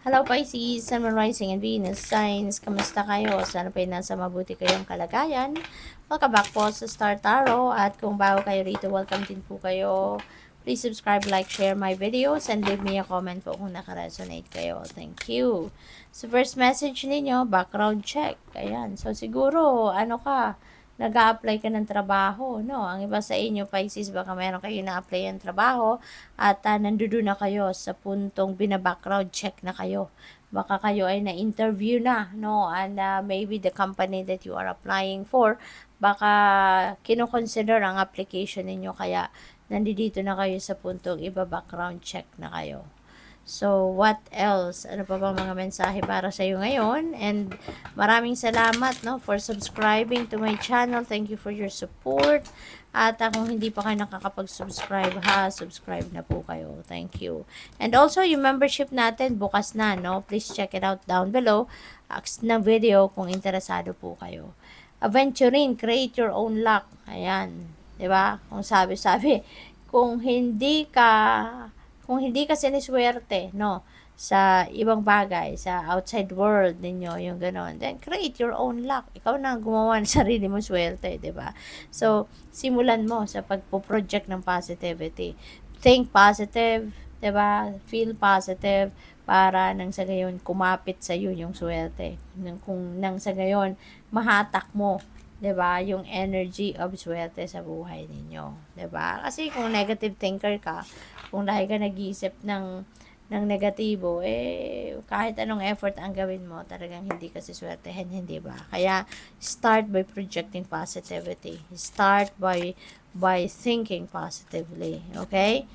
Hello Pisces, Sun, Moon, Rising, and Venus signs. Kamusta kayo? Sana pa nasa mabuti kayong kalagayan. Welcome back po sa Star Tarot. At kung bago kayo rito, welcome din po kayo. Please subscribe, like, share my videos, and leave me a comment po kung nakaresonate kayo. Thank you. So first message ninyo, background check. Ayan. So siguro, nag-a-apply ka ng trabaho, no? Ang iba sa inyo, Pisces, baka meron kayo na-apply ng trabaho at nandoon na kayo sa puntong bina-background check na kayo. Baka kayo ay na-interview na, no? And maybe the company that you are applying for, baka kino-consider ang application ninyo, kaya nandito na kayo sa puntong iba-background check na kayo. So, what else? Ano pa bang mga mensahe para sa iyo ngayon? And maraming salamat, no, for subscribing to my channel. Thank you for your support. At kung hindi pa kayo nakakapag-subscribe, subscribe na po kayo. Thank you. And also, yung membership natin, bukas na, no? Please check it out down below. Na video kung interesado po kayo. Aventuring, create your own luck. Ayan. 'Di ba? Kung sabi-sabi, kung hindi ka kung hindi ka siniswerte, no, sa ibang bagay, sa outside world ninyo, yung gano'n, then create your own luck. Ikaw na gumawa ng sarili mo swerte, di ba? So, simulan mo sa pagpo-project ng positivity. Think positive, di ba? Feel positive para nang sa gayon kumapit sa iyo yung swerte. Kung nang sa gayon mahatak mo, 'di ba, yung energy of swerte sa buhay ninyo, 'di ba? Kasi kung negative thinker ka, kung lagi ka nag-iisip ng negatibo, kahit anong effort ang gawin mo, talagang hindi ka siswertehin, hindi ba? Kaya, start by projecting positivity. Start by thinking positively, okay?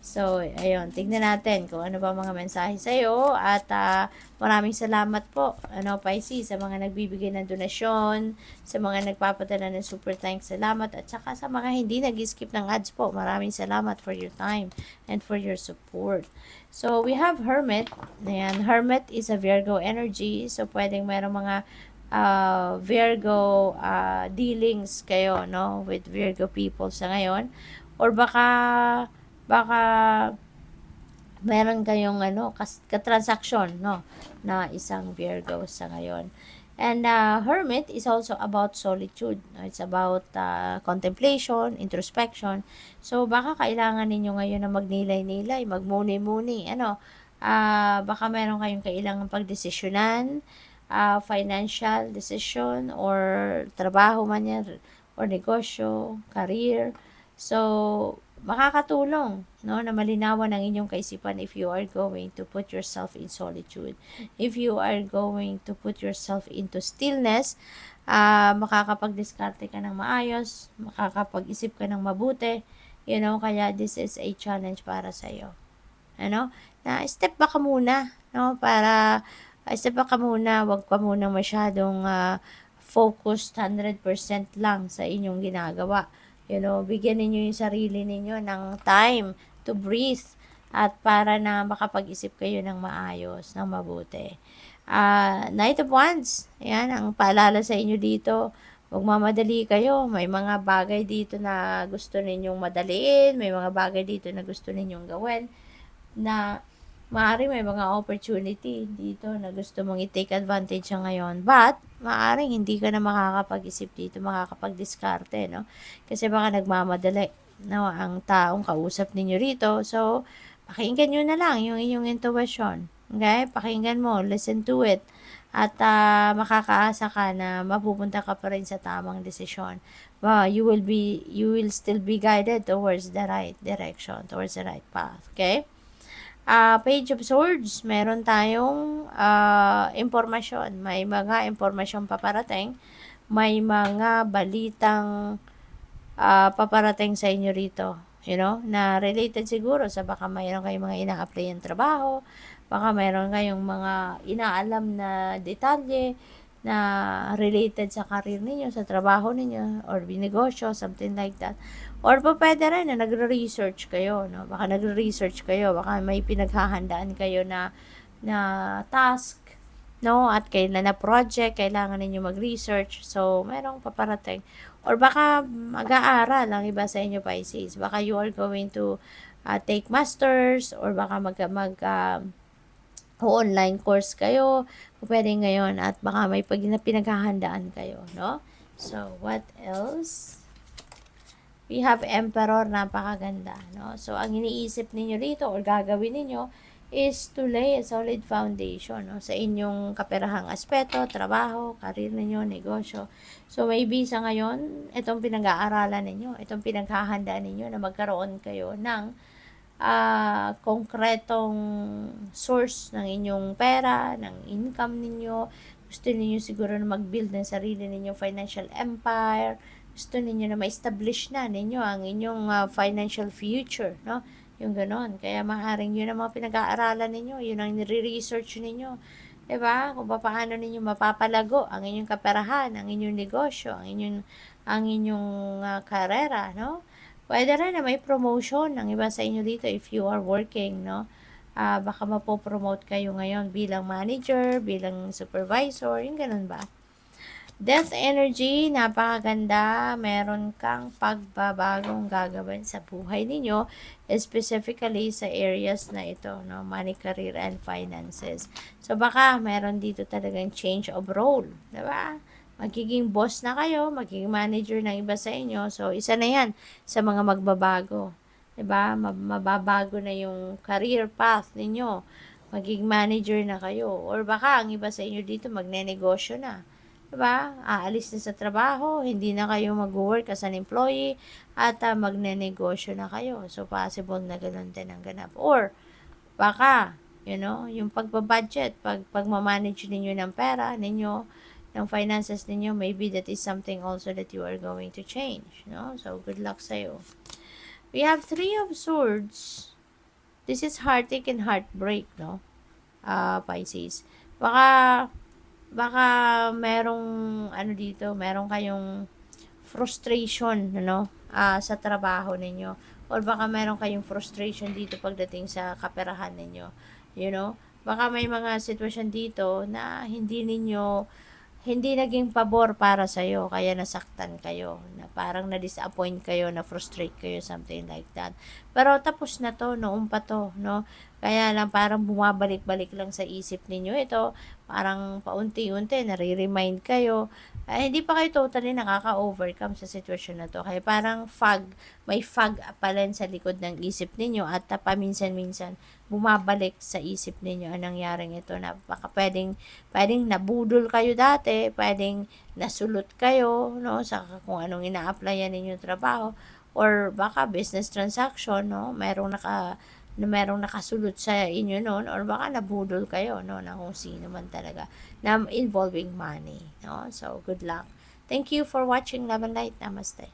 So, ayun, tignan natin kung ano ba mga mensahe sa iyo at maraming salamat po, Pisces, sa mga nagbibigay ng donasyon, sa mga nagpapadala ng super thanks, salamat, at saka sa mga hindi nag-skip ng ads po, maraming salamat for your time and for your support. So, we have Hermit. Ayan, Hermit is a Virgo energy, so pwedeng merong mga Virgo dealings kayo, no, with Virgo people sa ngayon, or baka meron kayong katransaksyon, no, na isang Virgo sa ngayon. And Hermit is also about solitude. It's about contemplation, introspection. So, baka kailangan ninyo ngayon na magnilay-nilay, magmuni-muni, baka meron kayong kailangan pagdesisyonan, financial decision, or trabaho man yan, or negosyo, career. So, makakatulong, no, na malinawan ang inyong kaisipan if you are going to put yourself in solitude. If you are going to put yourself into stillness, makakapag-diskarte ka ng maayos, makakapag-isip ka ng mabuti, kaya this is a challenge para sa iyo. Na step back ka muna, no, step back ka muna, wag ka muna masyadong focused 100% lang sa inyong ginagawa. Bigyan ninyo yung sarili ninyo ng time to breathe at para na makapag-isip kayo ng maayos, ng mabuti. Knight of Wands, yan, ang paalala sa inyo dito, huwag mamadali kayo. May mga bagay dito na gusto ninyong madaliin, may mga bagay dito na gusto ninyong gawin, na maaari may mga opportunity dito na gusto mong i-take advantage sa ngayon. But, maaring hindi ka na makakapag-isip dito, makakapag-diskarte, no? Kasi baka nagmamadali, no, ang taong kausap ninyo rito. So, pakinggan nyo na lang yung inyong intuition. Okay? Pakinggan mo, listen to it. At makakaasa ka na mapupunta ka pa rin sa tamang desisyon. You will still be guided towards the right direction, towards the right path. Okay? Page of Swords, meron tayong impormasyon. May mga impormasyon paparating. May mga balitang paparating sa inyo rito. Na related siguro sa baka mayroon kayong mga ina-apply ng trabaho, baka mayroon kayong mga inaalam na detalye na related sa career ninyo, sa trabaho ninyo, or binegosyo, something like that. Or po pwede rin na nagre-research kayo, no? Baka nagre-research kayo, baka may pinaghahandaan kayo na task, no? At kailan na project, kailangan ninyo mag-research. So, merong paparating. Or baka mag-aaral ang iba sa inyo, Pisces. Baka you are going to take masters, or baka o online course kayo, pwede ngayon at baka may pinaghahandaan kayo, no? So, what else? We have Emperor, napakaganda, no? So, ang iniisip ninyo rito or gagawin ninyo is to lay a solid foundation, no? Sa inyong kaperahang aspeto, trabaho, karir ninyo, negosyo. So, maybe sa ngayon, itong pinag-aaralan ninyo, itong pinaghahandaan ninyo na magkaroon kayo ng konkretong source ng inyong pera, ng income ninyo. Gusto niyo siguro na mag-build ng sarili ninyong financial empire. Gusto niyo na ma-establish na ninyo ang inyong financial future, no? Yung ganon. Kaya maaaring yun ang mga pinag-aaralan ninyo, yun ang nire-research ninyo. Diba? Kung paano ninyo mapapalago ang inyong kaperahan, ang inyong negosyo, ang inyong karera, no? Pwede rin na may promotion ng iba sa inyo dito if you are working, no? Baka mapopromote kayo ngayon bilang manager, bilang supervisor, yung ganun ba? Death energy, napakaganda. Meron kang pagbabagong gagawin sa buhay ninyo, specifically sa areas na ito, no? Money, career, and finances. So, baka meron dito talagang change of role, diba? Magiging boss na kayo, magiging manager ng iba sa inyo. So, isa na yan sa mga magbabago. Diba? Mababago na yung career path ninyo. Magiging manager na kayo. Or baka ang iba sa inyo dito magne-negosyo na. Diba? Aalis na sa trabaho, hindi na kayo mag-work as an employee, at magne-negosyo na kayo. So, possible na ganun din ang ganap. Or, baka, yung pagbabudget, pagmamanage ninyo ng pera ninyo, ng finances ninyo, maybe that is something also that you are going to change, no? So, good luck sa'yo. We have 3 of Swords. This is heartache and heartbreak, no? Pisces. Baka merong dito, meron kayong frustration, sa trabaho ninyo, or baka meron kayong frustration dito pagdating sa kaperahan ninyo, baka may mga sitwasyon dito na hindi naging pabor para sa'yo, kaya nasaktan kayo, na parang na-disappoint kayo, na-frustrate kayo, something like that. Pero tapos na to, noon pa to, no? Kaya lang parang bumabalik-balik lang sa isip ninyo ito, parang paunti-unti, nare-remind kayo, hindi pa kayo totally nakaka-overcome sa sitwasyon na to. Kaya parang may fog pala sa likod ng isip ninyo at paminsan-minsan bumabalik sa isip ninyo ang nangyaring ito, na baka pwedeng nabudol kayo dati, pwedeng nasulot kayo, no, sa kung anong ina-applyan ninyong trabaho, or baka business transaction, no, merong nakasulot sa inyo noon, or baka nabudol kayo, no, na kung sino man talaga, na involving money, no. So, good luck. Thank you for watching Love and Light. Namaste.